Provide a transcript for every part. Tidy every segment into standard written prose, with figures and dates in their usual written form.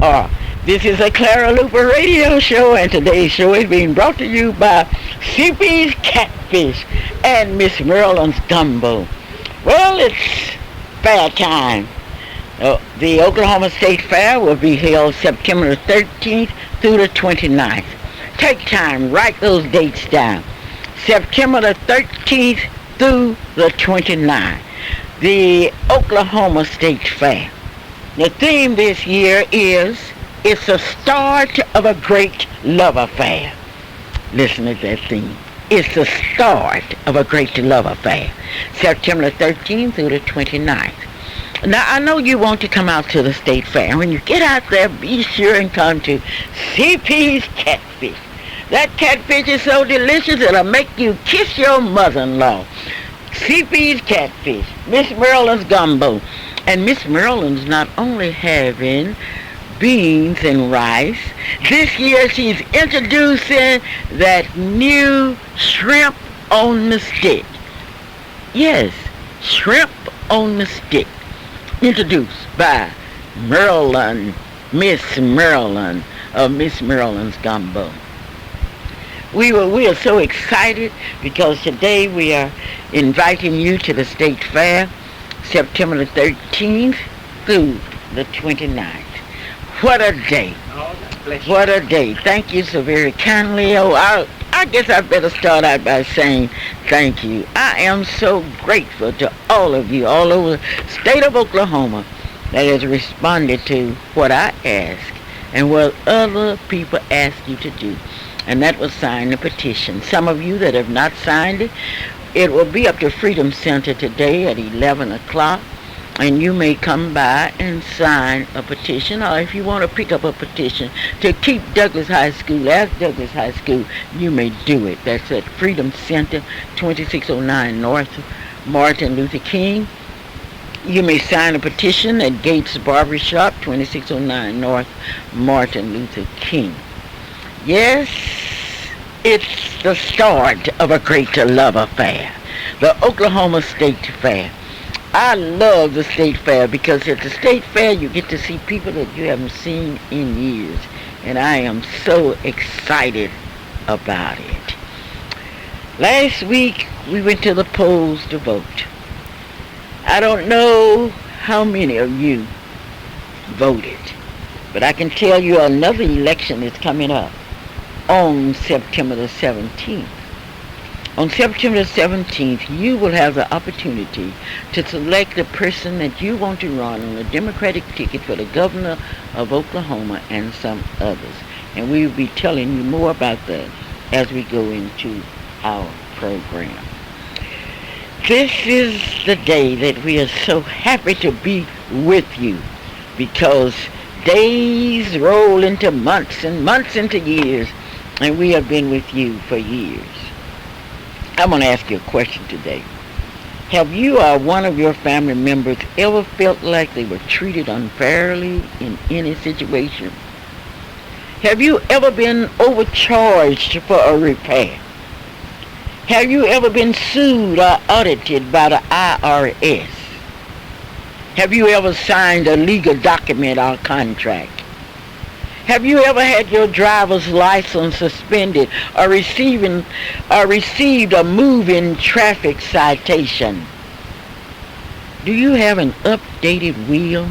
are. This is a Clara Luper radio show, and today's show is being brought to you by CP's Catfish and Miss Maryland's Gumbo. Well, it's fair time. The Oklahoma State Fair will be held September the 13th through the 29th. Take time, write those dates down. September the 13th through the 29th. The Oklahoma State Fair. The theme this year is It's the Start of a Great Love Affair. Listen to that theme. It's the start of a great love affair. September 13th through the 29th. Now, I know you want to come out to the State Fair. When you get out there, be sure and come to CP's Catfish. That catfish is so delicious, it'll make you kiss your mother-in-law. CP's Catfish, Miss Maryland's Gumbo. And Miss Maryland's not only having beans and rice, this year she's introducing that new shrimp on the stick. Yes, shrimp on the stick. Introduced by Maryland, Miss Maryland of Miss Maryland's Gumbo. We are so excited because today we are inviting you to the State Fair, September the 13th through the 29th. What a day. What a day. Thank you so very kindly. I guess I better start out by saying thank you. I am so grateful to all of you all over the state of Oklahoma that has responded to what I asked and what other people asked you to do. And that was sign the petition. Some of you that have not signed it, it will be up to Freedom Center today at 11 o'clock. And you may come by and sign a petition, or if you want to pick up a petition to keep Douglas High School as Douglas High School, you may do it. That's at Freedom Center, 2609 North Martin Luther King. You may sign a petition at Gates Barbershop, 2609 North Martin Luther King. Yes, it's the start of a great love affair, the Oklahoma State Fair. I love the State Fair because at the State Fair you get to see people that you haven't seen in years. And I am so excited about it. Last week we went to the polls to vote. I don't know how many of you voted, but I can tell you another election is coming up on September the 17th. On September 17th, you will have the opportunity to select the person that you want to run on the Democratic ticket for the governor of Oklahoma and some others. And we will be telling you more about that as we go into our program. This is the day that we are so happy to be with you because days roll into months and months into years, and we have been with you for years. I'm going to ask you a question today. Have you or one of your family members ever felt like they were treated unfairly in any situation? Have you ever been overcharged for a repair? Have you ever been sued or audited by the IRS? Have you ever signed a legal document or contract? Have you ever had your driver's license suspended or received a moving traffic citation? Do you have an updated wheel?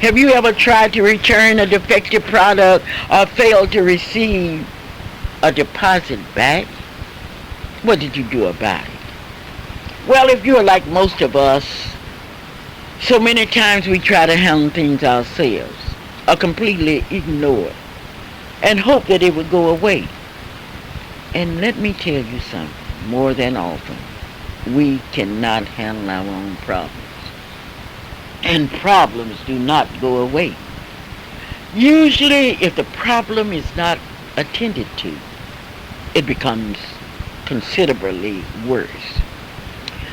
Have you ever tried to return a defective product or failed to receive a deposit back? What did you do about it? Well, if you're like most of us, so many times we try to handle things ourselves, or completely ignore it, and hope that it would go away. And let me tell you something, more than often, we cannot handle our own problems. And problems do not go away. Usually, if the problem is not attended to, it becomes considerably worse.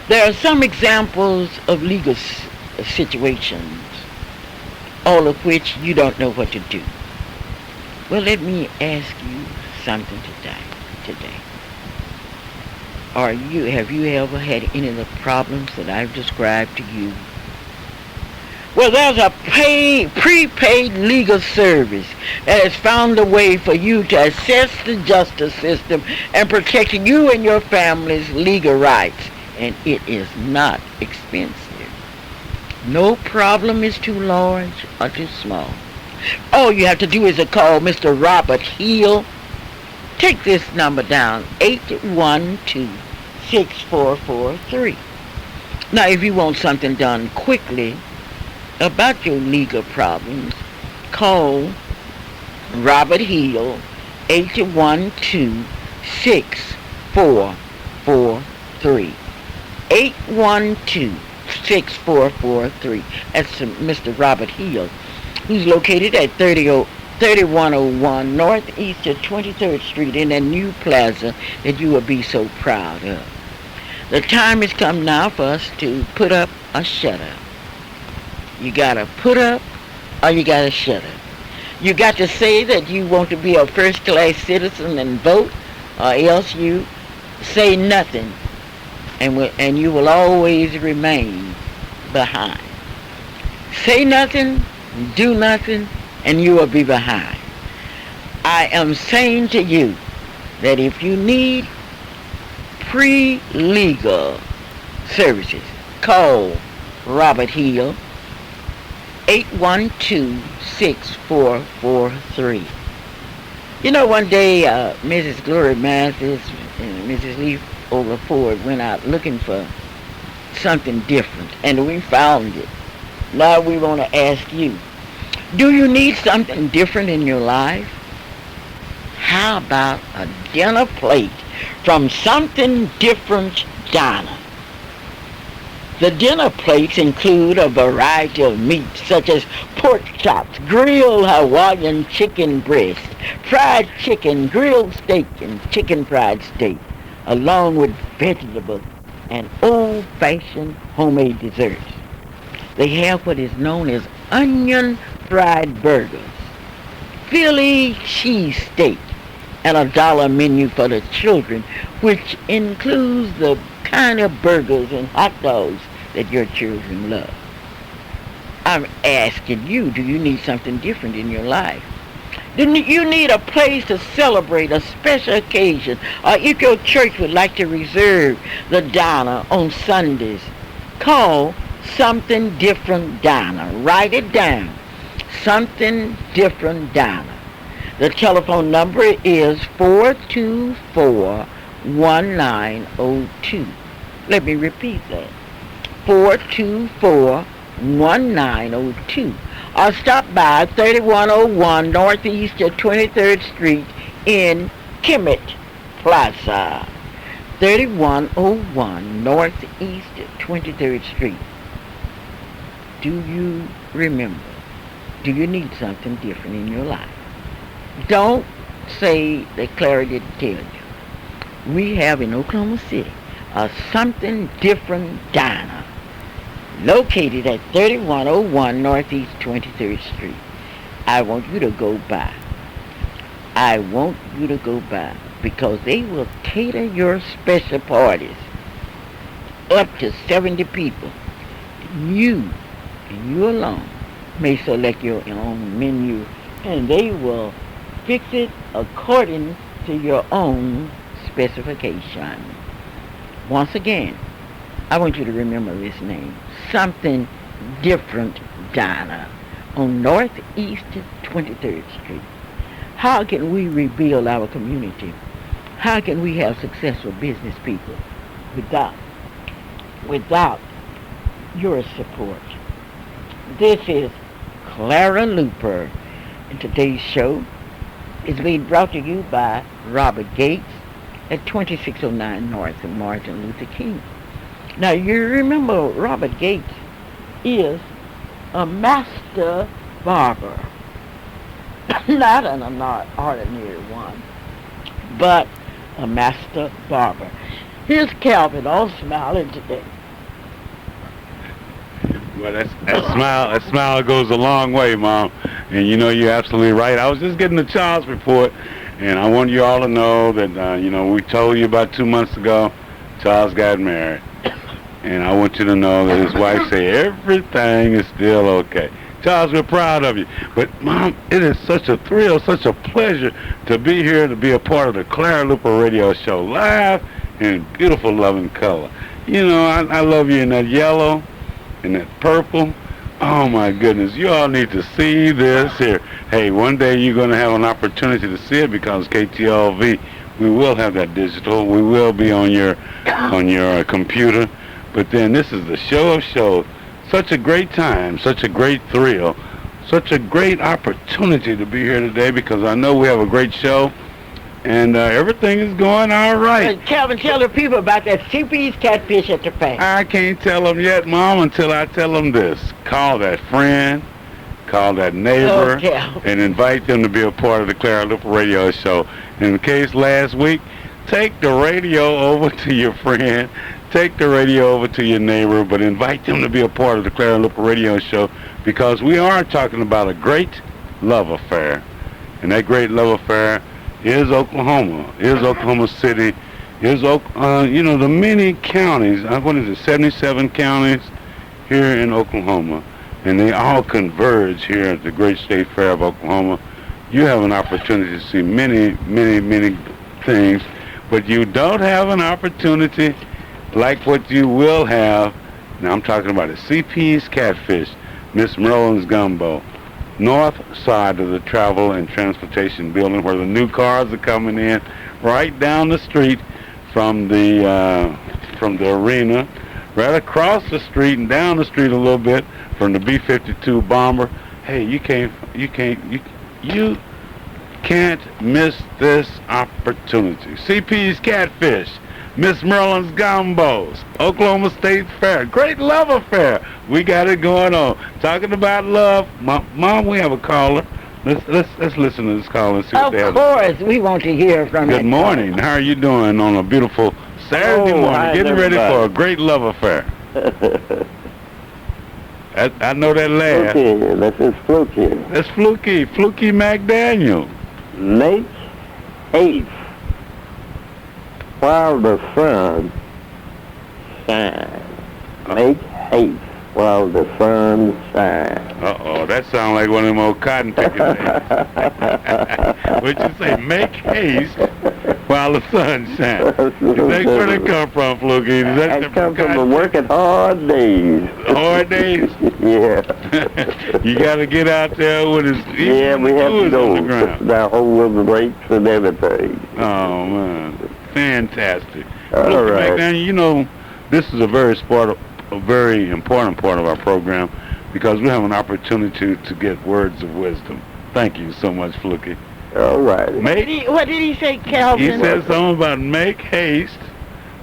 There are some examples of legal situations, all of which you don't know what to do. Well, let me ask you something today. Have you ever had any of the problems that I've described to you? Well, there's a prepaid legal service that has found a way for you to access the justice system and protect you and your family's legal rights. And it is not expensive. No problem is too large or too small. All you have to do is to call Mr. Robert Hill. Take this number down, 812-6443. Now, if you want something done quickly about your legal problems, call Robert Hill, 812-6443. 812-6443. That's Mr. Robert Hill, who's located at 3101 Northeast 23rd Street in that new plaza that you will be so proud of. The time has come now for us to put up or shut up. You gotta put up or you gotta shut up. You got to say that you want to be a first-class citizen and vote, or else you say nothing, and you will always remain behind. Say nothing, do nothing, and you will be behind. I am saying to you that if you need pre-legal services, call Robert Hill, 812-6443. You know, one day Mrs. Glory Mathis and Mrs. Leaf over Ford went out looking for something different, and we found it. Now we want to ask you, do you need something different in your life? How about a dinner plate from Something Different Diner? The dinner plates include a variety of meats such as pork chops, grilled Hawaiian chicken breast, fried chicken, grilled steak, and chicken fried steak, along with vegetables and old-fashioned homemade desserts. They have what is known as onion fried burgers, Philly cheesesteak, and a dollar menu for the children, which includes the kind of burgers and hot dogs that your children love. I'm asking you, do you need something different in your life? Do you need a place to celebrate a special occasion, or if your church would like to reserve the diner on Sundays, call Something Different Diner. Write it down. Something Different Diner. The telephone number is 424-1902. Let me repeat that. 424-1902. Or stop by 3101 Northeast 23rd Street in Kemet Plaza. 3101 Northeast 23rd Street. Do you remember? Do you need something different in your life? Don't say that Clara didn't tell you. We have in Oklahoma City a Something Different Diner located at 3101 Northeast 23rd Street. I want you to go by. I want you to go by because they will cater your special parties up to 70 people. You and you alone may select your own menu, and they will fix it according to your own specification. Once again, I want you to remember this name, Something Different Diner on Northeast 23rd Street. How can we rebuild our community? How can we have successful business people without your support? This is Clara Luper, and today's show is being brought to you by Robert Gates at 2609 North of Martin Luther King. Now, you remember Robert Gates is a master barber. Not an ordinary one, but a master barber. Here's Calvin, all smiling today. Well, that smile goes a long way, Mom. And you know, you're absolutely right. I was just getting the Charles report, and I want you all to know that, we told you about 2 months ago, Charles got married. And I want you to know that his wife say everything is still okay. Charles, we're proud of you. But, Mom, it is such a thrill, such a pleasure to be here, to be a part of the Clara Luper Radio Show, live in beautiful loving color. You know, I love you in that yellow, in that purple. Oh, my goodness. You all need to see this here. Hey, one day you're going to have an opportunity to see it because KTLV, we will have that digital. We will be on your computer. But then this is the show of shows. Such a great time, such a great thrill, such a great opportunity to be here today because I know we have a great show and everything is going all right. Calvin, tell the people about that CP's catfish at the fair. I can't tell them yet, Mom, until I tell them this. Call that friend, call that neighbor, and invite them to be a part of the Clara Luper Radio Show. In the case last week, take the radio over to your friend. Take the radio over to your neighbor, but invite them to be a part of the Clara Luper Radio Show because we are talking about a great love affair. And that great love affair is Oklahoma City, is, the many counties, what is it, 77 counties here in Oklahoma. And they all converge here at the Great State Fair of Oklahoma. You have an opportunity to see many, many, many things, but you don't have an opportunity like what you will have. Now I'm talking about the CP's Catfish, Miss Merlin's Gumbo, north side of the Travel and Transportation Building where the new cars are coming in, right down the street from the arena, right across the street and down the street a little bit from the B-52 bomber. Hey, you can't miss this opportunity. CP's Catfish, Miss Merlin's Gumbos, Oklahoma State Fair. Great love affair. We got it going on. Talking about love. Mom, we have a caller. Let's listen to this caller and see what they have. Of course, we want to hear from you. Good morning. How are you doing on a beautiful Saturday morning? Getting ready for a great love affair. I know that laugh. Fluky. This is Fluky. That's Fluky. Fluky McDaniel. Make haste while the sun shines. Make haste while the sun shines. Uh-oh, that sounds like one of them old cotton picking days. What'd you say? Make haste while the sun shines. Where did that come from, Fluky? That comes from the working hard days. Hard days? Yeah. You got to get out there when it's we have to go. On the ground. The whole of the brakes and everything. Oh, man. Fantastic. All right. McDaniel, you know, this is a very important part of our program because we have an opportunity to get words of wisdom. Thank you so much, Fluky. All right. What did he say, Calvin? He said something about make haste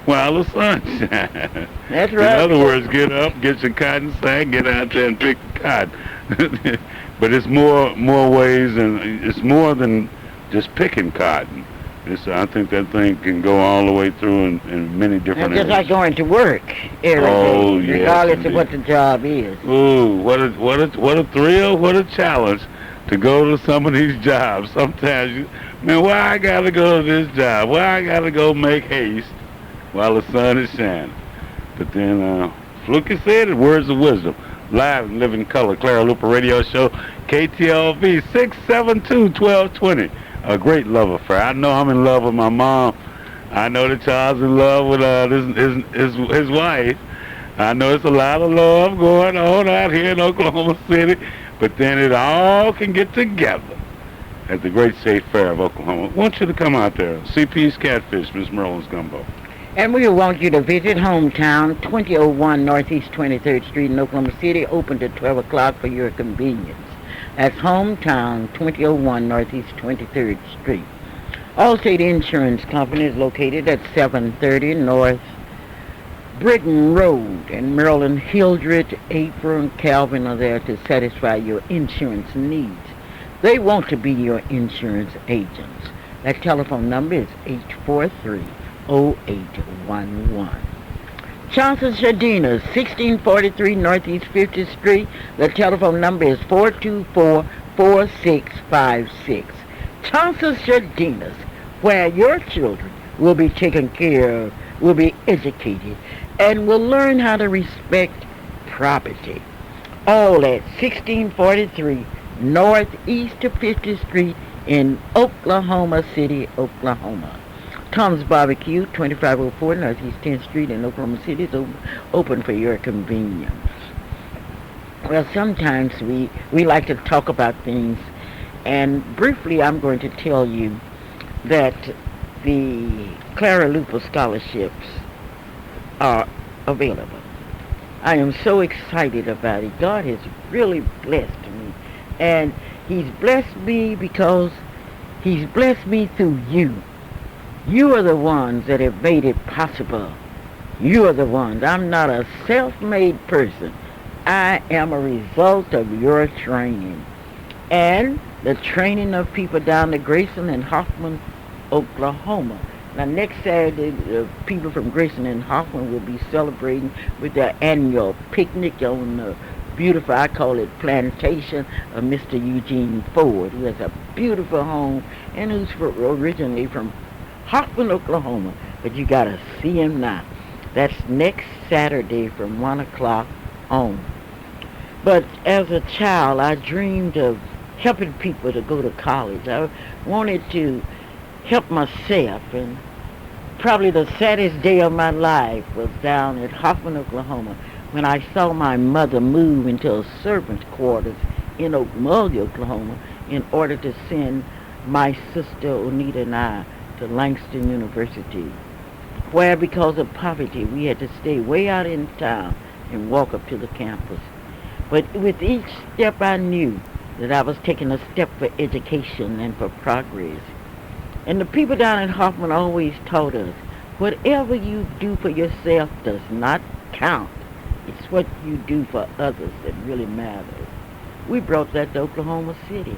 while the sun shines. That's right. In other words, get up, get your cotton sack, get out there and pick cotton. But it's more ways, and it's more than just picking cotton. I think that thing can go all the way through in many different areas. Just like going to work every day, regardless of what the job is. Ooh, what a thrill, what a challenge to go to some of these jobs. Sometimes why I gotta go to this job? Why I gotta go make haste while the sun is shining? But then Fluky said it, words of wisdom. Live and live in color, Clara Luper Radio Show, KTLV 672-1220. A great love affair. I know I'm in love with my mom. I know that Charles in love with his wife. I know it's a lot of love going on out here in Oklahoma City, but then it all can get together at the Great State Fair of Oklahoma. I want you to come out there. CP's Catfish, Miss Merlin's Gumbo. And we want you to visit Hometown, 2001 Northeast 23rd Street in Oklahoma City, open to 12 o'clock for your convenience. That's Hometown, 2001 Northeast 23rd Street. Allstate Insurance Company is located at 730 North Britain Road. And Maryland, Hildred, April, and Calvin are there to satisfy your insurance needs. They want to be your insurance agents. That telephone number is 843-0811. Johnson's Jardinas, 1643 Northeast 50th Street. The telephone number is 424-4656. Johnson's Jardinas, where your children will be taken care of, will be educated, and will learn how to respect property. All at 1643 Northeast 50th Street in Oklahoma City, Oklahoma. Tom's Barbecue, 2504 Northeast 10th Street in Oklahoma City, is open for your convenience. Well, sometimes we like to talk about things, and briefly I'm going to tell you that the Clara Luper scholarships are available. I am so excited about it. God has really blessed me, and He's blessed me because He's blessed me through you. You are the ones that have made it possible. You are the ones. I'm not a self-made person. I am a result of your training and the training of people down to Grayson and Hoffman, Oklahoma. Now, next Saturday, the people from Grayson and Hoffman will be celebrating with their annual picnic on the beautiful, I call it, plantation of Mr. Eugene Ford, who has a beautiful home and who's originally from Hoffman, Oklahoma. But you got to see him now. That's next Saturday from 1 o'clock on. But as a child, I dreamed of helping people to go to college. I wanted to help myself, and probably the saddest day of my life was down at Hoffman, Oklahoma, when I saw my mother move into a servant's quarters in Okmulgee, Oklahoma, in order to send my sister Onita and I to Langston University, where because of poverty we had to stay way out in town and walk up to the campus. But with each step I knew that I was taking a step for education and for progress. And the people down at Hoffman always taught us, whatever you do for yourself does not count. It's what you do for others that really matters. We brought that to Oklahoma City.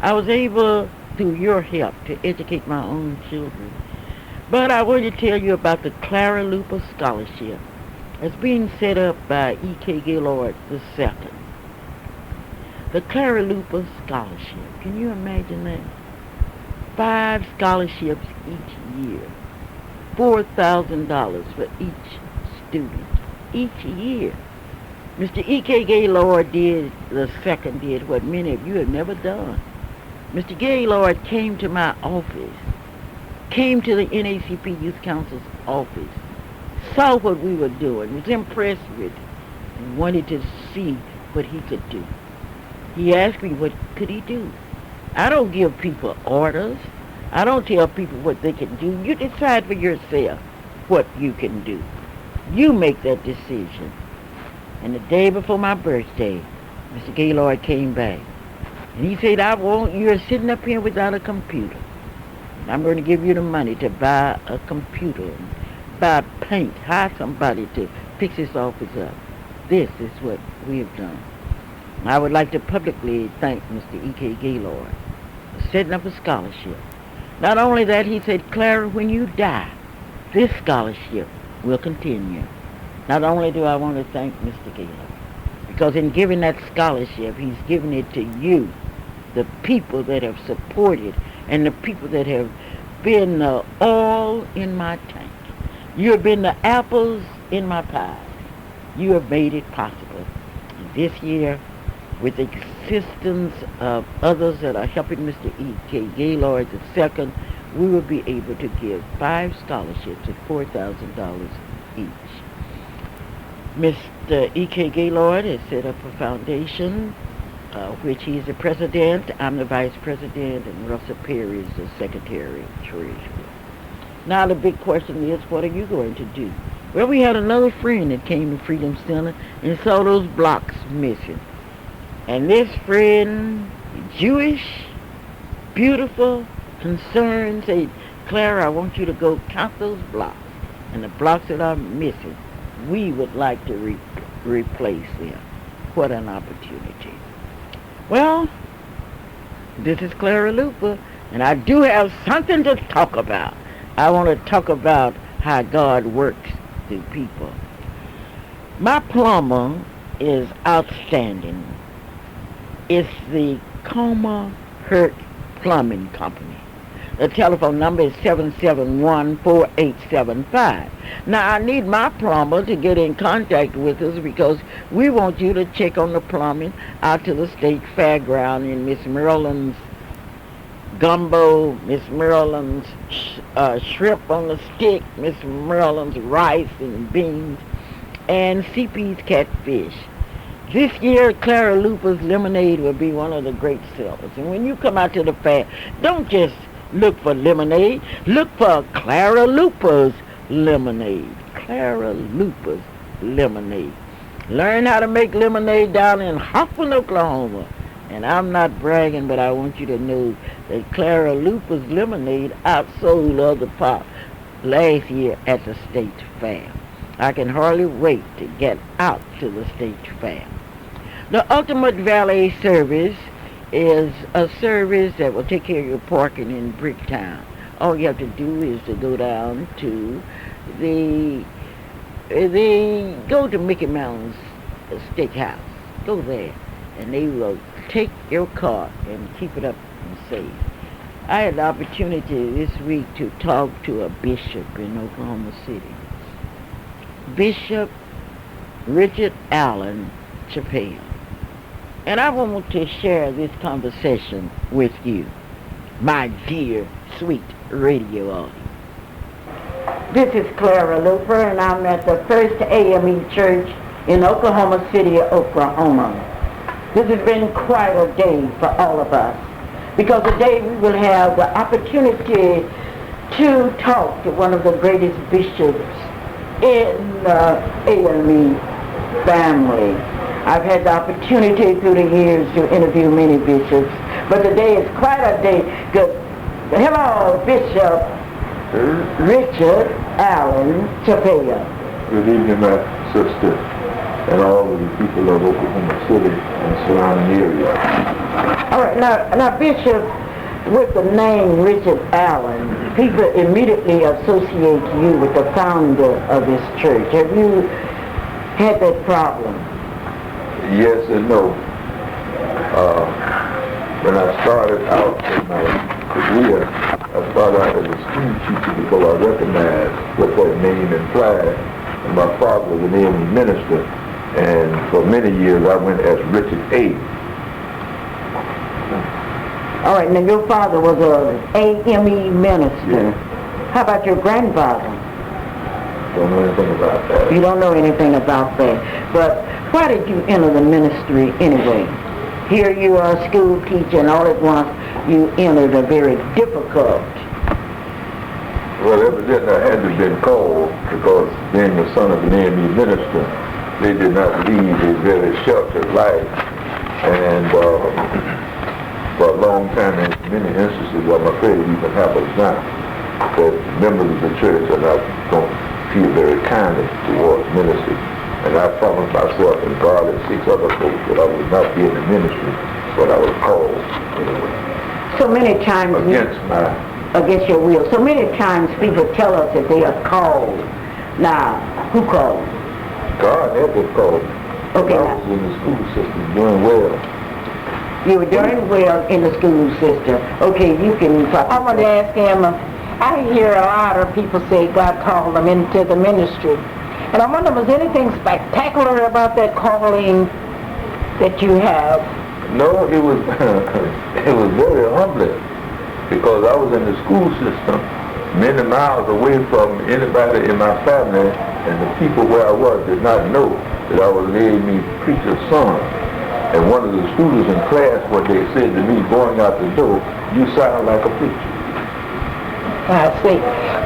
I was able, through your help, to educate my own children. But I want to tell you about the Clara Luper Scholarship. It's being set up by E.K. Gaylord II. The Clara Luper Scholarship. Can you imagine that? 5 scholarships each year. $4,000 for each student. Each year. Mr. E.K. Gaylord did what many of you have never done. Mr. Gaylord came to my office, came to the NACP Youth Council's office, saw what we were doing, was impressed with it, and wanted to see what he could do. He asked me what could he do. I don't give people orders. I don't tell people what they can do. You decide for yourself what you can do. You make that decision. And the day before my birthday, Mr. Gaylord came back. And he said, you're sitting up here without a computer. And I'm going to give you the money to buy a computer, and buy paint, hire somebody to fix this office up. This is what we have done. And I would like to publicly thank Mr. E.K. Gaylord for setting up a scholarship. Not only that, he said, Clara, when you die, this scholarship will continue. Not only do I want to thank Mr. Gaylord, because in giving that scholarship, he's giving it to you, the people that have supported and the people that have been the oil in my tank. You have been the apples in my pie. You have made it possible. And this year, with the assistance of others that are helping Mr. E.K. Gaylord II, we will be able to give 5 scholarships at $4,000 each. Mr. E.K. Gaylord has set up a foundation, which he's the president, I'm the vice president, and Russell Perry is the secretary treasurer. Now the big question is, what are you going to do? Well, we had another friend that came to Freedom Center and saw those blocks missing. And this friend, Jewish, beautiful, concerned, said, Clara, I want you to go count those blocks. And the blocks that are missing, we would like to replace them. What an opportunity. Well, this is Clara Luper, and I do have something to talk about. I want to talk about how God works through people. My plumber is outstanding. It's the Coma Hurt Plumbing Company. The telephone number is 771-4875. Now, I need my plumber to get in contact with us because we want you to check on the plumbing out to the state fairground in Miss Maryland's gumbo, Miss Maryland's shrimp on the stick, Miss Maryland's rice and beans, and CP's catfish. This year, Clara Luper's lemonade will be one of the great sellers. And when you come out to the fair, don't just look for lemonade. Look for Clara Luper's lemonade. Clara Luper's lemonade. Learn how to make lemonade down in Hoffman, Oklahoma. And I'm not bragging, but I want you to know that Clara Luper's lemonade outsold other pop last year at the state fair. I can hardly wait to get out to the state fair. The Ultimate Valet Service is a service that will take care of your parking in Bricktown. All you have to do is to go down to go to Mickey Mouse Steakhouse. Go there, and they will take your car and keep it up and safe. I had the opportunity this week to talk to a bishop in Oklahoma City. Bishop Richard Allen Chappelle. And I want to share this conversation with you, my dear, sweet radio audience. This is Clara Luper, and I'm at the First AME Church in Oklahoma City, Oklahoma. This has been quite a day for all of us, because today we will have the opportunity to talk to one of the greatest bishops in the AME family. I've had the opportunity through the years to interview many bishops, but today is quite a day. Good. Hello, Bishop Richard Allen Chappelle. Good evening, my sister, and all of the people of Oklahoma City and surrounding area. All right, now, Bishop, with the name Richard Allen, people immediately associate you with the founder of this church. Have you had that problem? Yes and no. When I started out in my career, I started out as a school teacher because I recognized what that name implied. And my father was an AME minister, and for many years I went as Richard A. All right, now your father was an AME minister. Yeah. How about your grandfather? Don't know anything about that. You don't know anything about that. But why did you enter the ministry anyway? Here you are a school teacher, and all at once you entered a very difficult. Well, evidently I had to have been called because being the son of an AME minister, they did not lead a very sheltered life. And for a long time, in many instances, I'm afraid it even happens now, that members of the church don't feel very kindly towards ministry. And I promised myself and God and 6 other folks that I would not be in the ministry, but I was called anyway. So many times against your will. So many times people tell us that they are called. Now, who called? God had to call. Okay. I was in the school system doing well. You were doing well in the school system. Okay, you can talk. I want to ask him, I hear a lot of people say God called them into the ministry. And I wonder, was anything spectacular about that calling that you have? No, it was it was very humbling because I was in the school system many miles away from anybody in my family, and the people where I was did not know that I was an AME preacher's son. And one of the students in class, what they said to me going out the door, "You sound like a preacher." I see.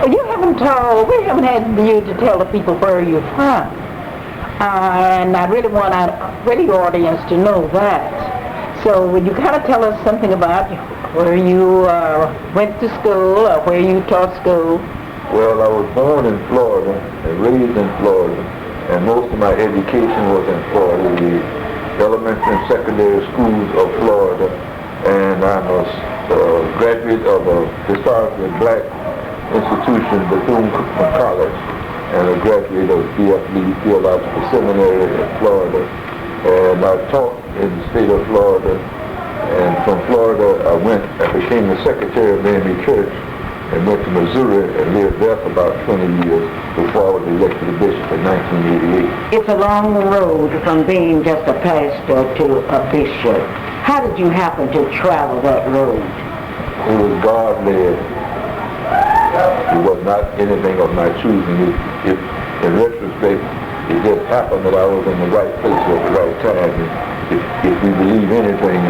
Well, we haven't had you to tell the people where you're from. And I really want our radio audience to know that. So would you kind of tell us something about where you went to school or where you taught school? Well, I was born in Florida and raised in Florida, and most of my education was in Florida, the elementary and secondary schools of Florida, and I'm a graduate of a historically black institution, Bethune-Cookman College, and a graduate of DFL Theological Seminary in Florida. And I taught in the state of Florida And from Florida, I became the secretary of the AME Church and went to Missouri and lived there for about 20 years before I was elected a bishop in 1988. It's a long road from being just a pastor to a bishop. How did you happen to travel that road? It was God-led. It was not anything of my choosing. In retrospect, it just happened that I was in the right place at the right time. And if we believe anything,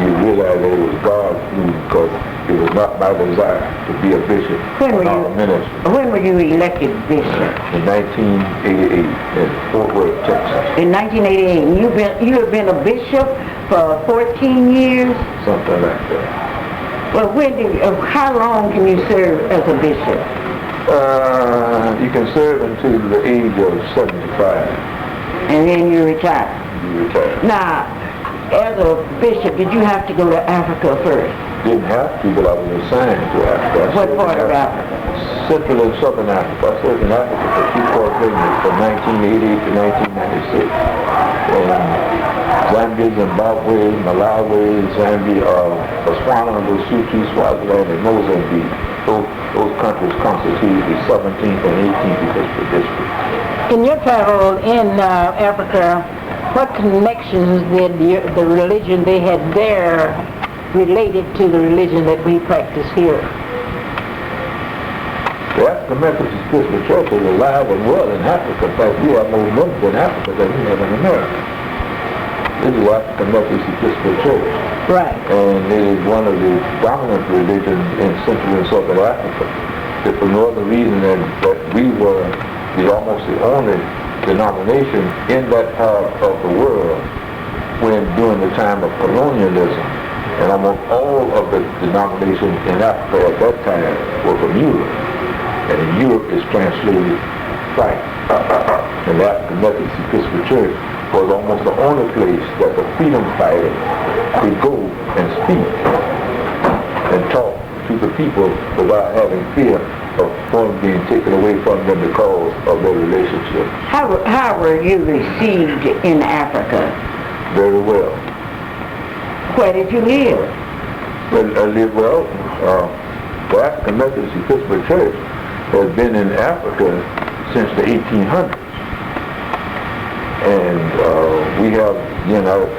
we realize that it was God's doing, because it was not my desire to be a bishop or a minister. When were you elected bishop? In 1988 in Fort Worth, Texas. In 1988. You have been a bishop for 14 years? Something like that. Well, how long can you serve as a bishop? You can serve until the age of 75. And then you retire? You retire. Now, as a bishop, did you have to go to Africa first? Didn't have to, but I was assigned to Africa. What part of Africa? Central and Southern Africa. I served in Africa for 2 years, from 1988 to 1996. Zambia, Zimbabwe, Malawi, Zambia, Botswana, Lesotho, Swaziland, and Mozambique. Those countries constitute the 17th and 18th Episcopal District. In your travel in Africa, what connections did the religion they had there related to the religion that we practice here? The African Methodist Episcopal Church is alive and well in Africa. In fact, we have more members in Africa than we have in America. This is the African Methodist Episcopal Church. Right. And it is one of the dominant religions in Central and Southern Africa. If for no other reason than that we were almost the only denomination in that part of the world during the time of colonialism. And almost all of the denominations in Africa at that time were from Europe. And in Europe is translated right. And the African Methodist Episcopal Church was almost the only place that the freedom fighters could go and speak and talk to the people without having fear of funds being taken away from them because of their relationship. How were you received in Africa? Very well. Where did you live? Well, I lived well. The African Methodist Episcopal Church has been in Africa since the 1800s. And we have,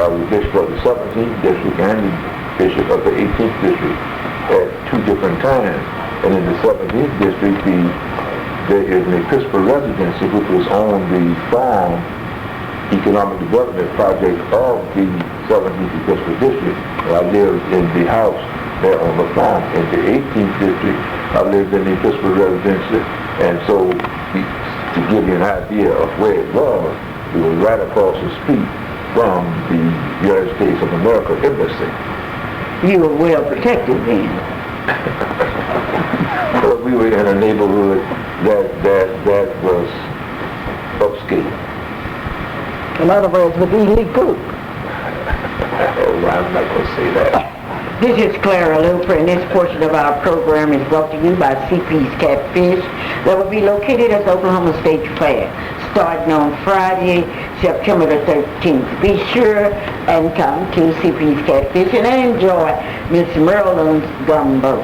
our bishop of the 17th district and the bishop of the 18th district at 2 different times. And in the 17th district, there is an Episcopal residency which was on the farm economic development project of the 17th Episcopal district. I lived in the house there on the farm. In the 18th district, I lived in the Episcopal residency. And so, to give you an idea of where it was right across the street from the United States of America embassy. You were well protected then. But we were in a neighborhood that was upscale. In other words, with illegal. Oh, I'm not going to say that. This is Clara Luper, and this portion of our program is brought to you by CP's Catfish that will be located at the Oklahoma State Fair, starting on Friday, September the 13th. Be sure and come to CP's Catfish and enjoy Miss Maryland's gumbo.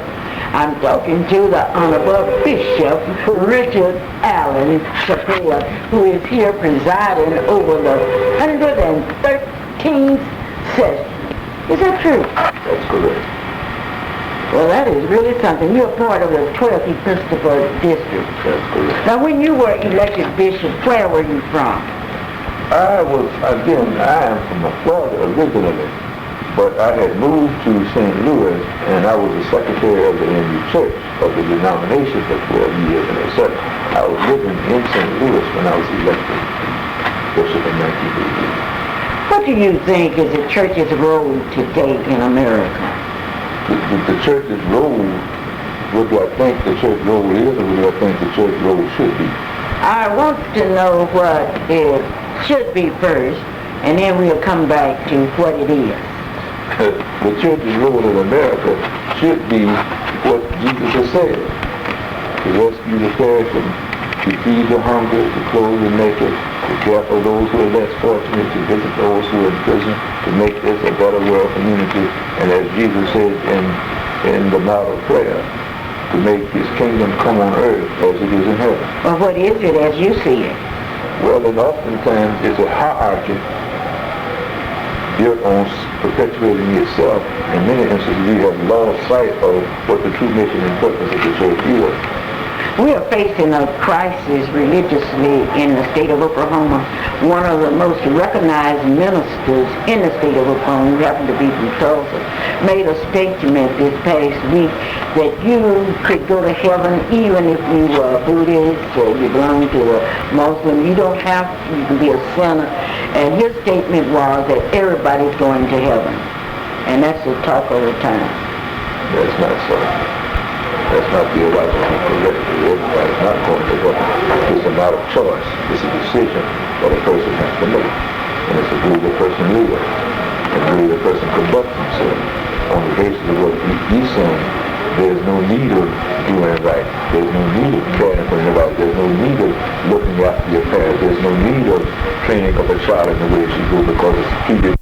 I'm talking to the Honorable Bishop Richard Allen Shapiro, who is here presiding over the 113th session. Is that true? That's correct. Well, that is really something. You're part of the 12th Episcopal District. That's correct. Now, when you were elected bishop, where were you from? I am from Florida originally, but I had moved to St. Louis, and I was the secretary of the NU Church of the denomination for 12 years, and I was living in St. Louis when I was elected bishop in 1988. What do you think is the church's role today in America? The church's role, what do I think the church role is, or what do I think the church role should be? I want to know what it should be first, and then we'll come back to what it is. The church's role in America should be what Jesus has said: to rescue the perishing, to feed the hungry, to clothe the naked, to care for those who are less fortunate, to visit those who are in prison, to make this a better world community, And as Jesus said in the Mount of Prayer, to make his kingdom come on earth as it is in heaven. Well, what is it as you see it? Well, and oftentimes it's a hierarchy built on perpetuating itself. In many instances, we have lost sight of what the true mission and purpose of the church is. We are facing a crisis religiously in the state of Oklahoma. One of the most recognized ministers in the state of Oklahoma, who happened to be from Tulsa, made a statement this past week that you could go to heaven even if you were a Buddhist or you belong to a Muslim. You don't have to, you can be a sinner. And his statement was that everybody's going to heaven. And that's the talk of the time. That's not so. That's not theologically correct. Everybody's not going to heaven. It's a matter of choice. It's a decision that a person has to make. And it's the way the person lives. And the way the person conducts himself. On the basis of what he's saying, there's no need of doing right. There's no need of caring for anybody. There's no need of looking after your parents. There's no need of training up a child in the way it should go because it's treated.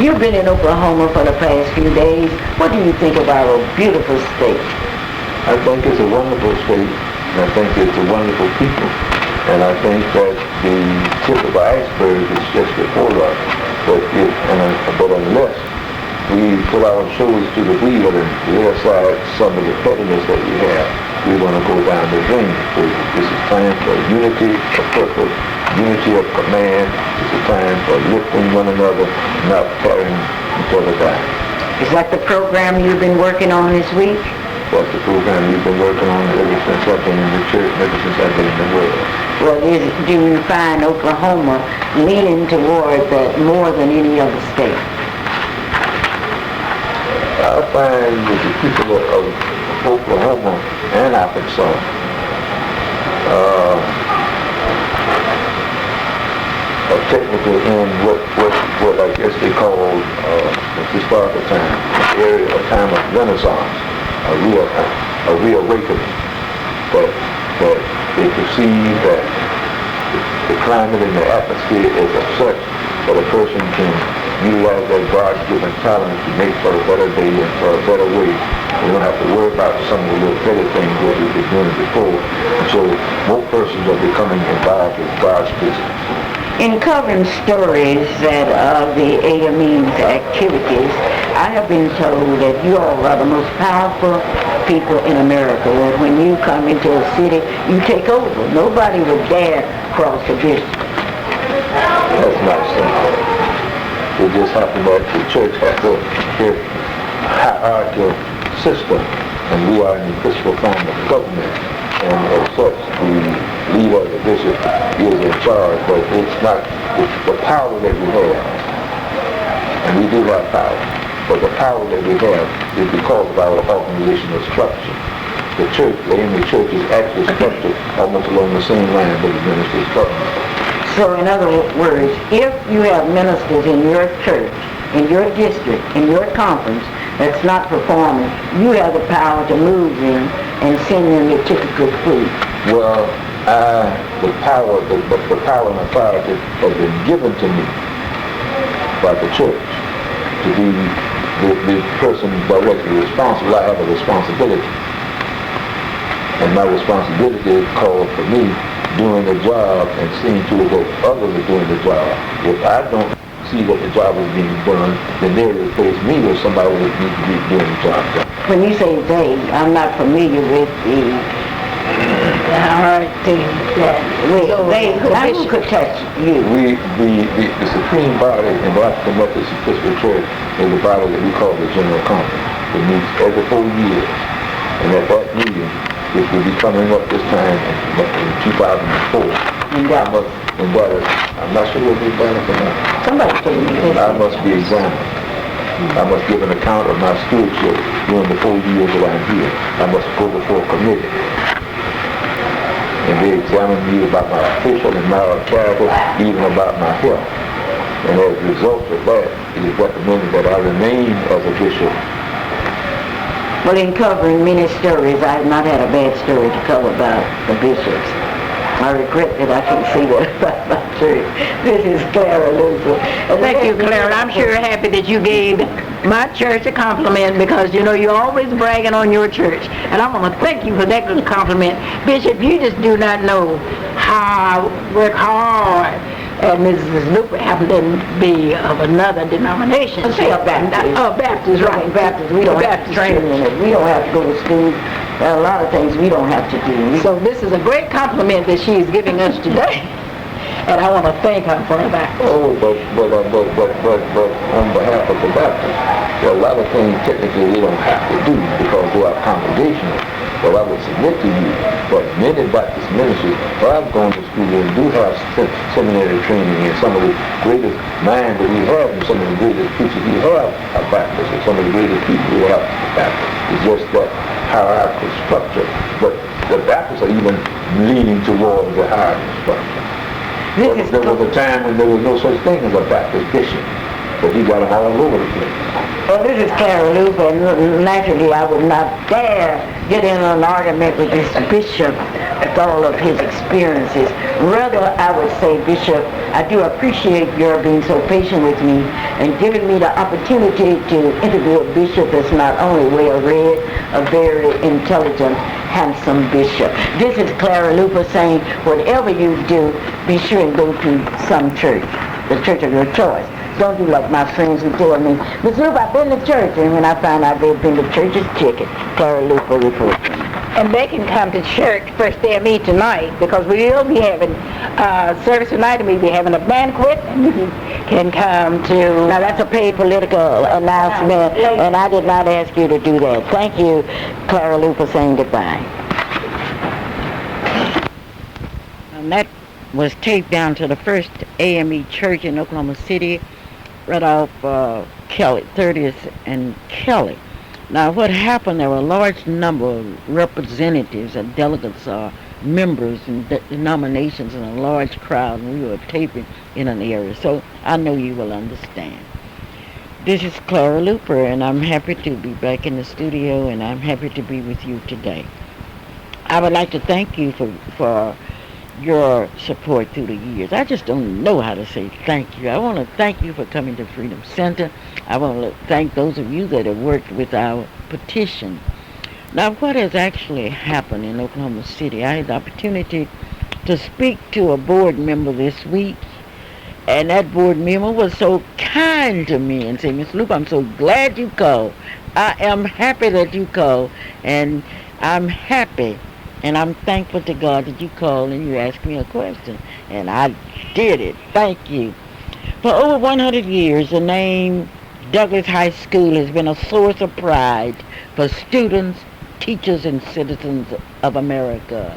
You've been in Oklahoma for the past few days. What do you think of our beautiful state? I think it's a wonderful state, and I think it's a wonderful people, and I think that the tip of the iceberg is just before us. But unless we put our shoulders to the wheel and lay aside some of the pettiness that we have, we're going to go down the drain. So this is time for unity of purpose, unity of command. It's a time for lifting one another, not tearing each other down. Is that the program you've been working on this week? That's the program we've been working on ever since I've been in the church, ever since I've been in the world. Well, do you find Oklahoma leaning toward that more than any other state? I find that the people of Oklahoma and Arkansas are technically in what I guess they call at historical time, a time of Renaissance, a reawakening, that they perceive that the climate and the atmosphere is of such that a person can utilize their God-given talent to make for a better day and for a better way. We don't have to worry about some of the little petty things that we've been doing before. And so more persons are becoming involved with God's business. In covering stories that of the AME's activities, I have been told that you all are the most powerful people in America. That when you come into a city, you take over. Nobody would dare cross the district. That's not so. It just happened that the church has a very hierarchical system, and we are an episcopal form of government. And as such, the leader, the bishop, is in charge, but it's not the power that we have. And we do have power, but the power that we have is because of our organizational structure. The church, the AME church, is actually structured almost along the same line that the ministry is government. So in other words, if you have ministers in your church, in your district, in your conference, that's not performing, you have the power to move them and send them your typical food. Well, the power and authority has been given to me by the church to be the person directly responsible. I have a responsibility. And my responsibility calls for me doing the job and seeing to it that others are doing the job. If I don't see that the job is being done, then they replace me with somebody that needs to be doing the job. When you say they, I'm not familiar with the hierarchy that who could touch you? The supreme body in the African Methodist Episcopal Church is the body that we call the General Conference. It meets every 4 years. And at that meeting, which will be coming up this time in 2004. I'm not sure what we've done for now. Somebody told me this. I must be examined. I must give an account of my stewardship during the 4 years that I'm here. I must go before a committee. And they examine me about my official and moral character, even about my health. And as a result of that, it is recommended that I remain as a bishop Well, in covering many stories, I have not had a bad story to cover about the bishops. I regret that I can't say that about my church. This is Clara Luper. Thank you, Clara. I'm sure happy that you gave my church a compliment because, you know, you're always bragging on your church. And I want to thank you for that good compliment. Bishop, you just do not know how I work hard. And Mrs. Luper happened to be of another denomination. Say a Baptist. Oh, Baptist, right. Baptist, we don't have to train in it. We don't have to go to school. There are a lot of things we don't have to do. So this is a great compliment that she is giving us today. And I want to thank her for that. Oh, but on behalf of the Baptists, there are a lot of things technically we don't have to do because we are congregational. Well, I would submit to you, but many Baptist ministries, well, I've gone to school and do have seminary training, and some of the greatest minds that we have and some of the greatest preachers we have are Baptists, and some of the greatest people we have are Baptists. It's just that hierarchical structure, but the Baptists are even leaning towards the hierarchical structure. There was a time when there was no such thing as a Baptist bishop, but he got them all over the place. Well, this is Clara Luper, and naturally I would not dare get in an argument with this bishop with all of his experiences. Rather, I would say, Bishop, I do appreciate your being so patient with me and giving me the opportunity to interview a bishop that's not only well-read, a very intelligent, handsome bishop. This is Clara Luper saying, whatever you do, be sure and go to some church, the church of your choice. Don't do like my friends who tell me, Miss Luper, I've been to church, and when I find out they've been to church, it's chicken. Clara Luper report. And they can come to church first day of me tonight because we will be having service tonight and we'll be having a banquet and you can come to... Now that's a paid political announcement and I did not ask you to do that. Thank you, Clara Luper, saying goodbye. And that was taped down to the First AME Church in Oklahoma City, right off Kelly, 30th and Kelly. Now what happened, there were a large number of representatives and delegates or members and denominations and a large crowd, and we were taping in an area, so I know you will understand. This is Clara Luper, and I'm happy to be back in the studio, and I'm happy to be with you today. I would like to thank you for your support through the years. I just don't know how to say thank you. I want to thank you for coming to Freedom Center. I want to thank those of you that have worked with our petition. Now, what has actually happened in Oklahoma City? I had the opportunity to speak to a board member this week, and that board member was so kind to me and said, Miss Lupe, I'm so glad you called. I am happy that you called, and I'm happy and I'm thankful to God that you called and you asked me a question. And I did it. Thank you. For over 100 years, the name Douglas High School has been a source of pride for students, teachers, and citizens of America.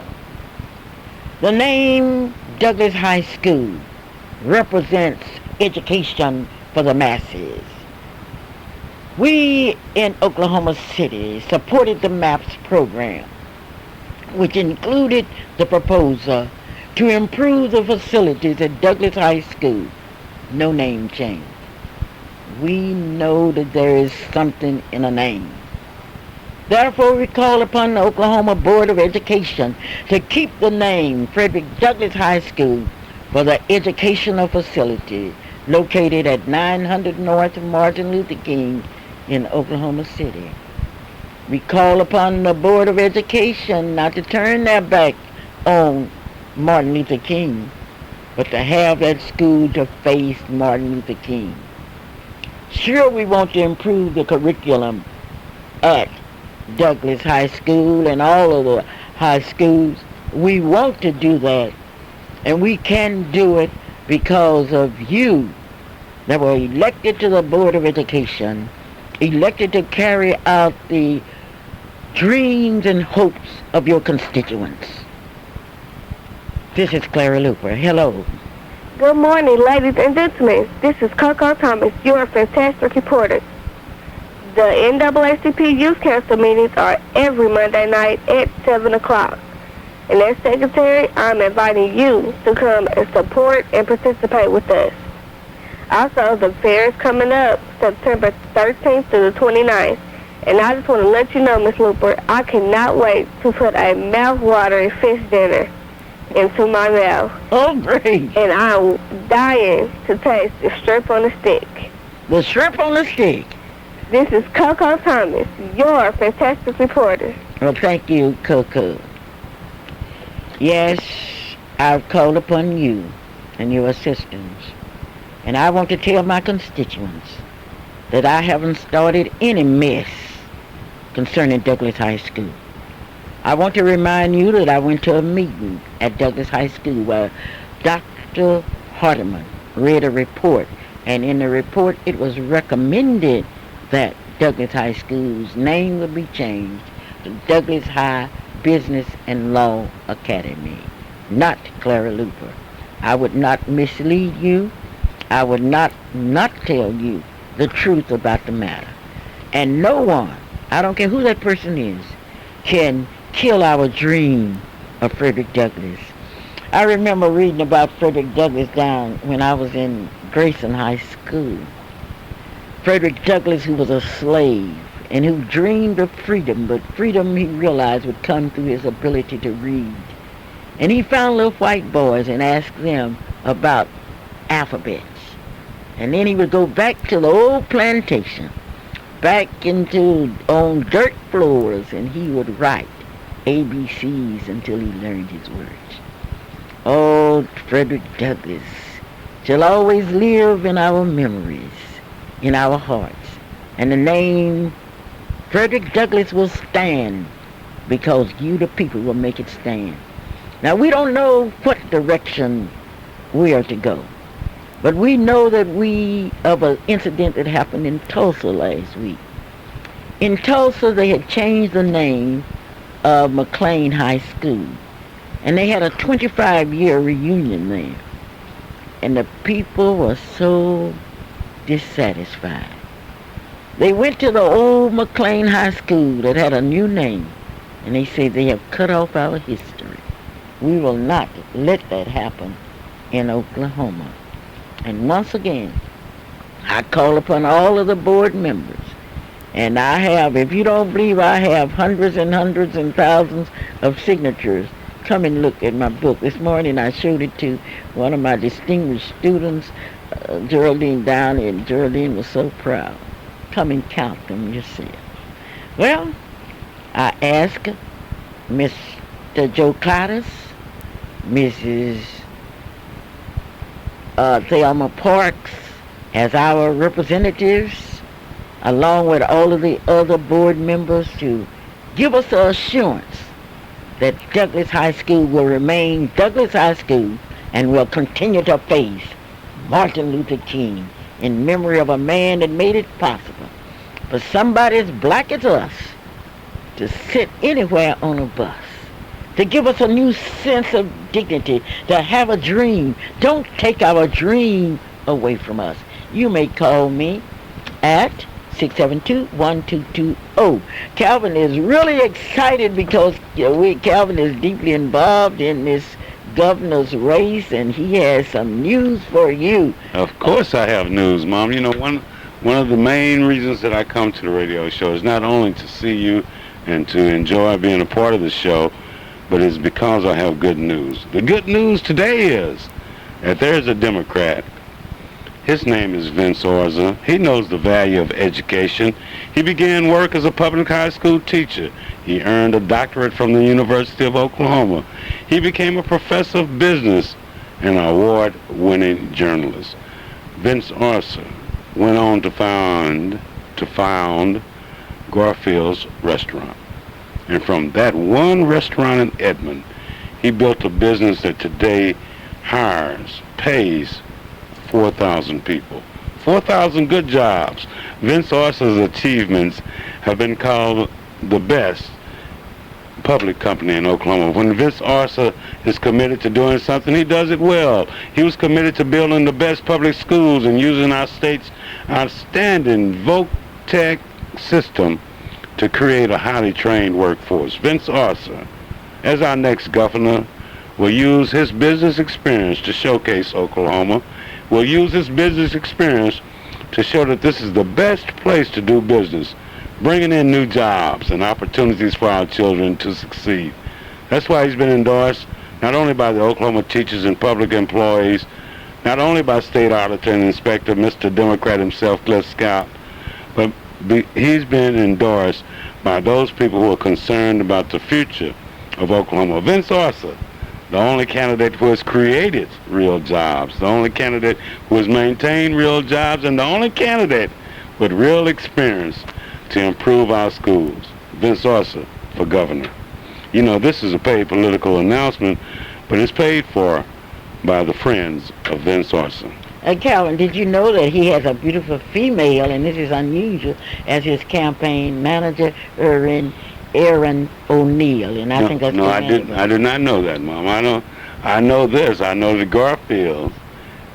The name Douglas High School represents education for the masses. We in Oklahoma City supported the MAPS program, which included the proposal to improve the facilities at Douglas High School. No name change. We know that there is something in a name. Therefore, we call upon the Oklahoma Board of Education to keep the name Frederick Douglass High School for the educational facility located at 900 North Martin Luther King in Oklahoma City. We call upon the Board of Education not to turn their back on Martin Luther King, but to have that school to face Martin Luther King. Sure, we want to improve the curriculum at Douglas High School and all of the high schools. We want to do that, and we can do it because of you that were elected to the Board of Education, elected to carry out the dreams and hopes of your constituents. This is Clara Luper. Hello. Good morning, ladies and gentlemen. This is Coco Thomas, your fantastic reporter. The NAACP Youth Council meetings are every Monday night at 7 o'clock. And as secretary, I'm inviting you to come and support and participate with us. Also, the fair is coming up September 13th through the 29th, And I just want to let you know, Miss Luper, I cannot wait to put a mouth-watering fish dinner into my mouth. Oh, great. And I'm dying to taste the shrimp on the stick. The shrimp on the stick. This is Coco Thomas, your fantastic reporter. Well, thank you, Coco. Yes, I've called upon you and your assistance. And I want to tell my constituents that I haven't started any mess concerning Douglas High School. I want to remind you that I went to a meeting at Douglas High School where Dr. Hardeman read a report, and in the report it was recommended that Douglas High School's name would be changed to Douglas High Business and Law Academy, not Clara Luper. I would not mislead you. I would not tell you the truth about the matter. And no one, I don't care who that person is, can kill our dream of Frederick Douglass. I remember reading about Frederick Douglass down when I was in Grayson High School. Frederick Douglass, who was a slave and who dreamed of freedom, but freedom he realized would come through his ability to read. And he found little white boys and asked them about alphabets. And then he would go back to the old plantation, back on dirt floors, and he would write ABCs until he learned his words. Oh, Frederick Douglass shall always live in our memories, in our hearts. And the name Frederick Douglass will stand because you, the people, will make it stand. Now, we don't know what direction we are to go. But we know that of an incident that happened in Tulsa last week. In Tulsa, they had changed the name of McLean High School. And they had a 25-year reunion there. And the people were so dissatisfied. They went to the old McLean High School that had a new name. And they said, they have cut off our history. We will not let that happen in Oklahoma. And once again, I call upon all of the board members. And I have, if you don't believe, I have hundreds and hundreds and thousands of signatures. Come and look at my book. This morning I showed it to one of my distinguished students, Geraldine down, and Geraldine was so proud. Come and count them yourself. Well, I asked Mr. Joe Clattis, Mrs. Thelma Parks as our representatives, along with all of the other board members, to give us the assurance that Douglas High School will remain Douglas High School and will continue to face Martin Luther King in memory of a man that made it possible for somebody as black as us to sit anywhere on a bus, to give us a new sense of dignity, to have a dream. Don't take our dream away from us. You may call me at 672-1220. Calvin is really excited because Calvin is deeply involved in this governor's race, and he has some news for you. Of course I have news, Mom. You know, one of the main reasons that I come to the radio show is not only to see you and to enjoy being a part of the show, but it's because I have good news. The good news today is that there's a Democrat. His name is Vince Orza. He knows the value of education. He began work as a public high school teacher. He earned a doctorate from the University of Oklahoma. He became a professor of business and an award-winning journalist. Vince Orza went on to found Garfield's Restaurant. And from that one restaurant in Edmond, he built a business that today pays 4,000 people. 4,000 good jobs. Vince Orza's achievements have been called the best public company in Oklahoma. When Vince Orza is committed to doing something, he does it well. He was committed to building the best public schools and using our state's outstanding voc-tech system to create a highly trained workforce. Vince Orza, as our next governor, will use his business experience to showcase Oklahoma, will use his business experience to show that this is the best place to do business. bringing in new jobs and opportunities for our children to succeed. That's why he's been endorsed not only by the Oklahoma teachers and public employees, not only by state auditor and inspector, Mr. Democrat himself, Cliff Scott, but he's been endorsed by those people who are concerned about the future of Oklahoma. Vince Orsa, the only candidate who has created real jobs, the only candidate who has maintained real jobs, and the only candidate with real experience to improve our schools. Vince Orsa for governor. You know, this is a paid political announcement, but it's paid for by the friends of Vince Orsa. Calvin, did you know that he has a beautiful female, and this is unusual, as his campaign manager, Aaron O'Neill, and I think that's no, I did not know that, Mom. I know this. I know that Garfield's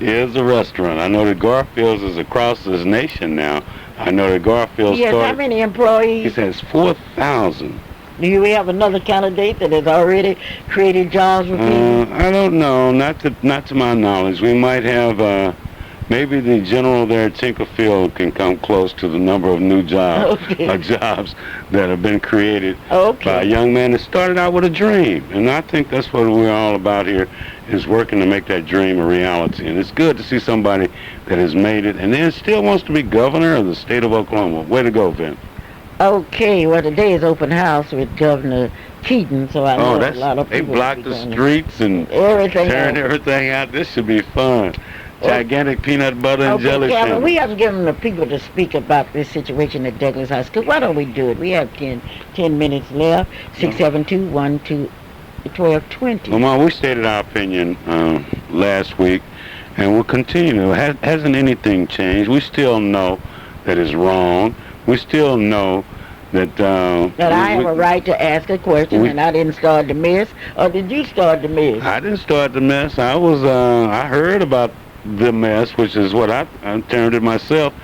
is a restaurant. I know that Garfield's is across this nation now. I know that Garfield He has how many employees? He has 4,000. Do we have another candidate that has already created jobs for people? I don't know. Not to my knowledge. We might have maybe the general there at Tinkerfield can come close to the number of new jobs jobs that have been created by a young man that started out with a dream. And I think that's what we're all about here, is working to make that dream a reality. And it's good to see somebody that has made it and then still wants to be governor of the state of Oklahoma. Way to go, Vin. Okay, well, today is open house with Governor Keaton, so I know a lot of people. They blocked the streets and tearing everything out. This should be fun. Gigantic peanut butter and jelly sandwich. We have given the people to speak about this situation at Douglas High School. Why don't we do it? We have 10 minutes left. 672-1220. Well, Mom, we stated our opinion last week, and we'll continue. Hasn't anything changed? We still know that it's wrong. We still know that I have a right to ask a question, and I didn't start the mess. Or did you start the mess? I didn't start the mess. I heard about the mess, which is what I termed it myself.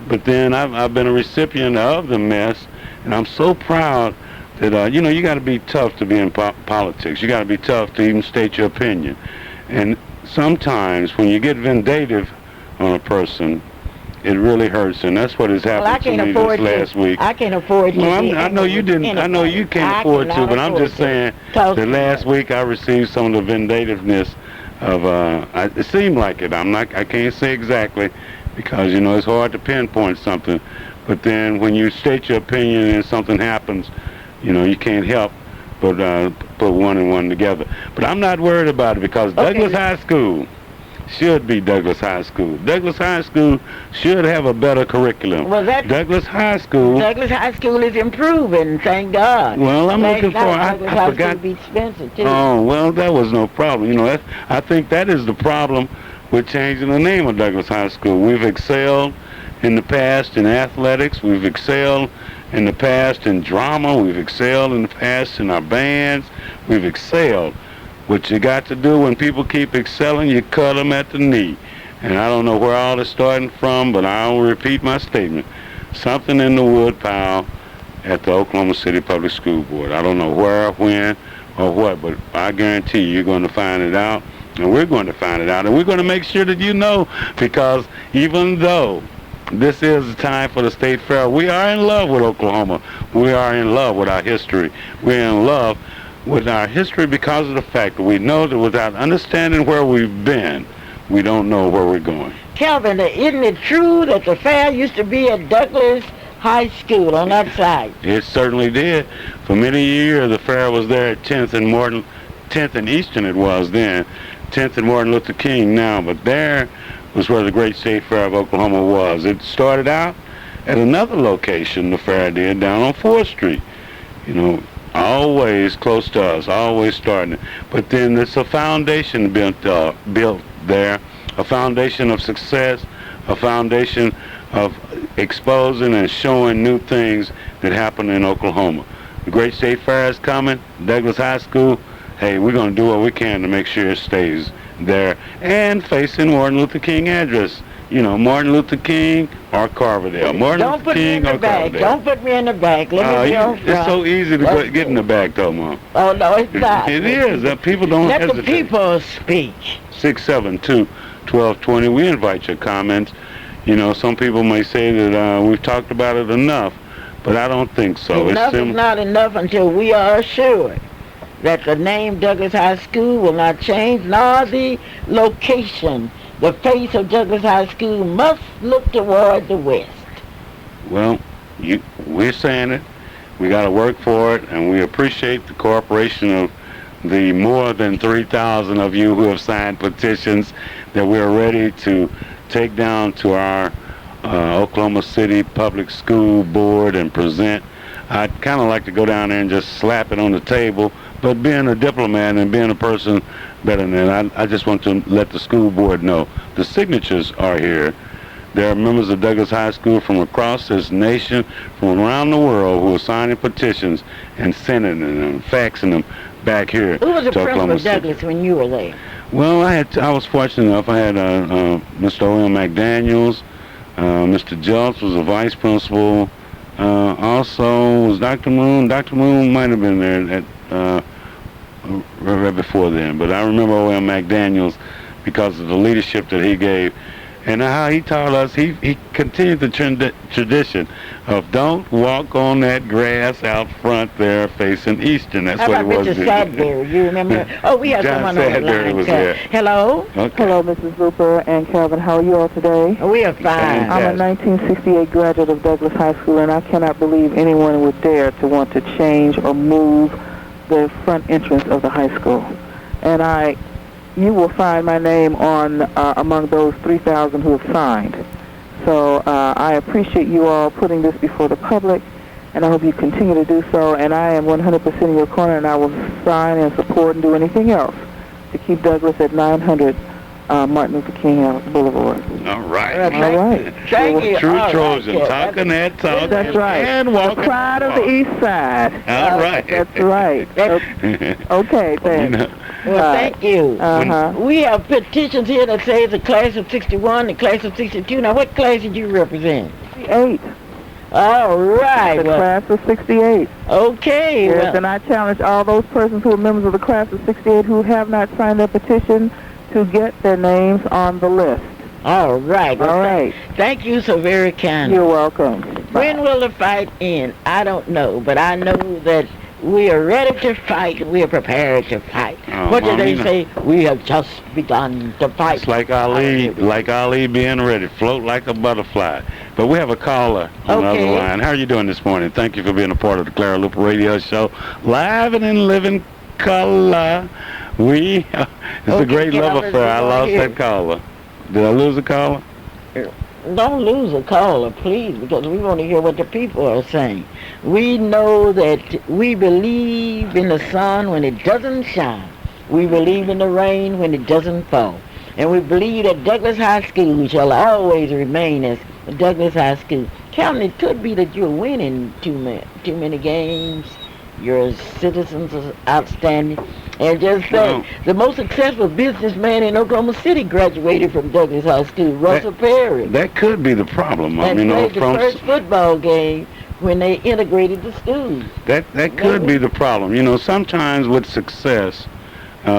But then I've been a recipient of the mess, and I'm so proud that you got to be tough to be in politics. You got to be tough to even state your opinion. And sometimes when you get vindictive on a person, it really hurts, and that's what has happened to me this last week. I can't afford to. I know you didn't. I know you can't afford to, but I'm just saying that last week I received some of the vindictiveness of. It seemed like it. I can't say exactly, because it's hard to pinpoint something. But then when you state your opinion and something happens, you can't help but put one and one together. But I'm not worried about it, because Douglas High School should be Douglas High School. Douglas High School should have a better curriculum. Well, Douglas High School is improving, thank God. Well, I'm looking for. I forgot. Be expensive too. Oh, well, that was no problem. I think that is the problem with changing the name of Douglas High School. We've excelled in the past in athletics. We've excelled in the past in drama. We've excelled in the past in our bands. We've excelled. What you got to do when people keep excelling, you cut them at the knee. And I don't know where all this starting from, but I'll repeat my statement. Something in the wood pile at the Oklahoma City Public School Board. I don't know where, when, or what, but I guarantee you're going to find it out, and we're going to find it out, and we're going to make sure that you know, because even though this is the time for the state fair, we are in love with Oklahoma. We are in love with our history. We're in love with our history because of the fact that we know that without understanding where we've been, we don't know where we're going. Calvin, isn't it true that the fair used to be at Douglas High School on that side? It certainly did. For many years, the fair was there at 10th and Eastern it was then. 10th and Martin Luther King now, but there was where the Great State Fair of Oklahoma was. It started out at another location, the fair did, down on 4th Street. Always close to us, always starting it. But then there's a foundation built there, a foundation of success, a foundation of exposing and showing new things that happen in Oklahoma. The Great State Fair is coming, Douglas High School. Hey, we're going to do what we can to make sure it stays there and facing Martin Luther King address. Martin Luther King or Carverdale. Don't put me in the bag. Don't put me in the bag. Let me go. It's so easy to get in the bag, though, Mom. Oh, no, it's not. It is. People don't hesitate. Let the people speak. 672-1220. We invite your comments. Some people may say that we've talked about it enough, but I don't think so. Enough is not enough until we are assured that the name Douglas High School will not change, nor the location. The face of Douglas High School must look toward the west. Well, we're saying it. We got to work for it, and we appreciate the cooperation of the more than 3,000 of you who have signed petitions that we're ready to take down to our Oklahoma City Public School Board and present. I'd kind of like to go down there and just slap it on the table, but being a diplomat and being a person better than that, I just want to let the school board know the signatures are here. There are members of Douglas High School from across this nation, from around the world, who are signing petitions and sending them and faxing them back here. Who was the to principal Oklahoma of Douglas City. when you were there? Well, I was fortunate enough. I had Mr. O.M. McDaniels. Mr. Jeltz was a vice principal. Also was Dr. Moon. Dr. Moon might have been there right before then, but I remember O.M. McDaniels because of the leadership that he gave. And how he taught us, he continued the tradition of don't walk on that grass out front there facing Eastern. That's How what about it was. Mr. Sadbury? You remember? Oh, we have John someone on the Sadbury line. was there. Hello? Okay. Hello, Mrs. Luper and Calvin. How are you all today? We are fine. I'm a 1968 graduate of Douglas High School, and I cannot believe anyone would dare to want to change or move the front entrance of the high school. And you will find my name on among those 3,000 who have signed. So I appreciate you all putting this before the public, and I hope you continue to do so. And I am 100% in your corner, and I will sign and support and do anything else to keep Douglas at 900 Martin Luther King Boulevard. All right. All right. Thank you. True All Trojan, right. talking that talk. That's right. And walking The pride of the East Side. All right. That's right. Okay, thanks. Well, thank you. Uh-huh. We have petitions here that say the class of 61, the class of 62. Now, what class did you represent? 68. All right. The Well, class of 68. okay. Yes, Well, and I challenge all those persons who are members of the class of 68 who have not signed their petition to get their names on the list. all right. Well, All right. Thank you so very kindly. You're welcome. When will the fight end? I don't know, but I know that we are ready to fight. We are prepared to fight. Oh, What do they Mama, say? We have just begun to fight. It's like Ali being ready, float like a butterfly. But we have a caller on the other Okay. line. How are you doing this morning? Thank you for being a part of the Clara Luper Radio Show, live and in living color. It's a Okay, great love Calvin, affair. I go lost ahead. that caller. Did I lose a caller? Don't lose a caller, please, because we want to hear what the people are saying. We know that we believe in the sun when it doesn't shine. We believe in the rain when it doesn't fall. And we believe that Douglas High School shall always remain as Douglas High School. Calvin, it could be that you're winning too many games. Your citizens are outstanding. And just Wow. the most successful businessman in Oklahoma City graduated from Douglas High School, Russell Perry. That could be the problem. And played the first football game when they integrated the schools. That could be the problem. You know, sometimes with success,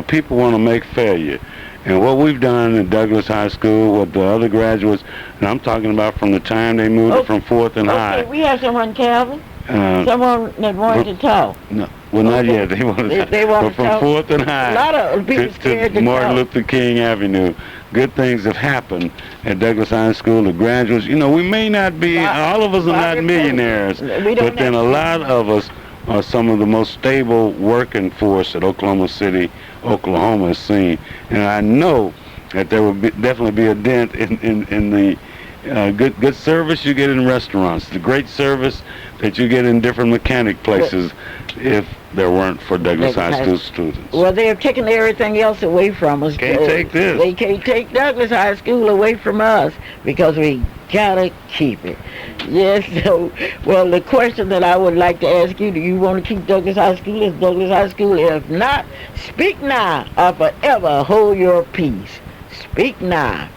people want to make failure. And what we've done at Douglas High School with the other graduates, and I'm talking about from the time they moved it from 4th and High. Okay, we have someone, Calvin. Someone that wanted to talk. No, well, not yet. They want to They want but to from talk. 4th and High A lot of people scared to Martin talk. Luther King Avenue. Good things have happened at Douglas High School. The graduates, you know, we may not be, all of us are not millionaires, We don't but then a have- lot of us are some of the most stable working force that Oklahoma City, Oklahoma has seen. And I know that there will definitely be a dent in the good service you get in restaurants, the great service that you get in different mechanic places if there weren't for Douglas High School students. Well, they have taken everything else away from us. Can't take this. They can't take Douglas High School away from us because we gotta keep it. Yes, so, well, the question that I would like to ask you, do you want to keep Douglas High School as Douglas High School? If not, speak now or forever hold your peace. Speak now.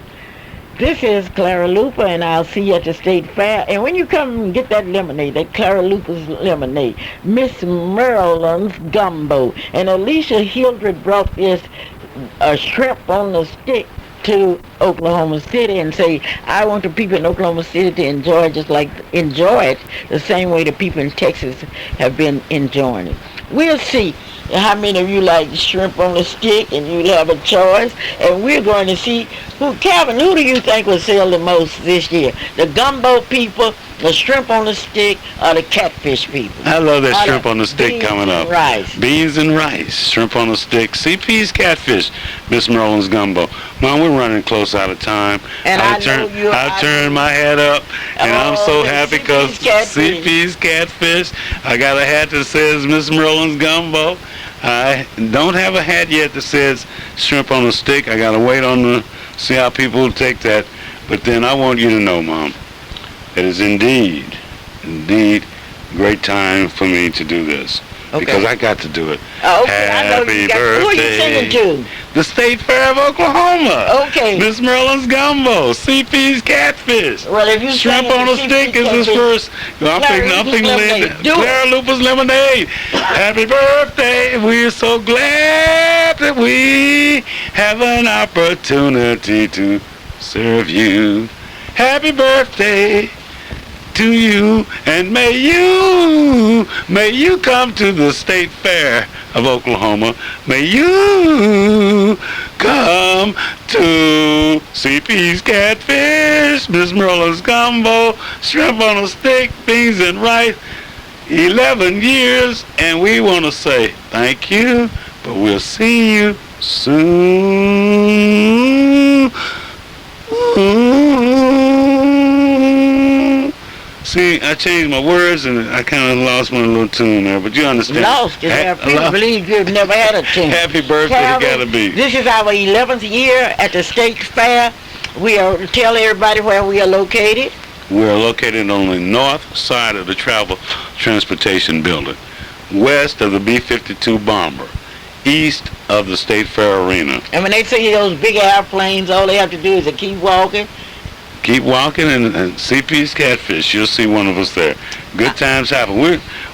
This is Clara Luper, and I'll see you at the State Fair. And when you come and get that lemonade, that Clara Luper's lemonade, Miss Merlin's gumbo, and Alicia Hildred brought this shrimp on the stick to Oklahoma City and say, I want the people in Oklahoma City to enjoy it the same way the people in Texas have been enjoying it. We'll see how many of you like shrimp on the stick, and you'll have a choice. And we're going to see Calvin, who do you think will sell the most this year? The gumbo people, the shrimp on the stick, or the catfish people? I love that shrimp on the stick coming up. Rice. Beans and rice, shrimp on the stick, CP's catfish, Miss Merlin's gumbo. Mom, we're running close out of time. And I turn my head up, and I'm so happy because CP's catfish. I got a hat that says Miss Merlin's gumbo. I don't have a hat yet that says shrimp on the stick. I got to wait on the see how people take that. But then I want you to know, Mom, it is indeed great time for me to do this. Okay. Because I got to do it. Okay, Happy birthday. Who are you singing to? The State Fair of Oklahoma. Okay. Miss Merlin's gumbo, CP's catfish. Well, if you shrimp on a stick is his first. I'm thinking Clara Luper's lemonade. Happy birthday. We're so glad that we have an opportunity to serve you. Happy birthday to you, and may you come to the State Fair of Oklahoma. May you come to CP's catfish, Miss Merlin's gumbo, shrimp on a stick, beans and rice. 11 years, and we want to say thank you, but we'll see you soon. See, I changed my words and I kind of lost my little tune there, but you understand. Lost it. I believe you've never had a tune. Happy birthday, Calvin, gotta be. This is our 11th year at the State Fair. Tell everybody where we are located. We're located on the north side of the Travel Transportation Building, west of the B-52 Bomber, east of the State Fair Arena. And when they see those big airplanes, all they have to do is to keep walking. Keep walking and CP's catfish. You'll see one of us there. Good times happen.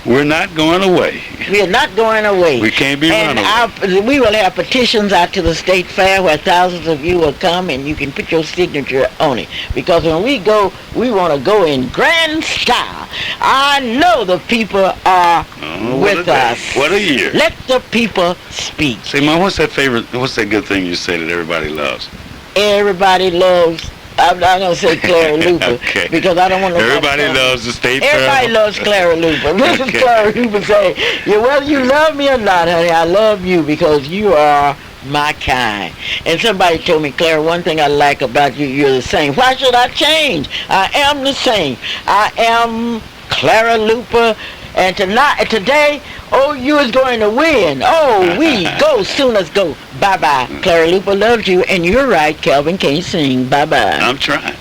We're not going away. We are not going away. We can't be run away. We will have petitions out to the State Fair where thousands of you will come and you can put your signature on it. Because when we go, we want to go in grand style. I know the people are with us. What a year. Let the people speak. Say, Mom, what's that good thing you say that everybody loves? Everybody loves. I'm not going to say Clara Luper okay. Because I don't want to. Everybody loves the State Fair. Everybody loves Clara Luper. This is Clara Luper saying, whether you love me or not, honey, I love you because you are my kind. And somebody told me, Clara, one thing I like about you, you're the same. Why should I change? I am the same. I am Clara Luper. And today, OU is going to win. Oh, we go Sooners go. Bye-bye. Clara Luper loves you, and you're right, Calvin can't sing. Bye-bye. I'm trying.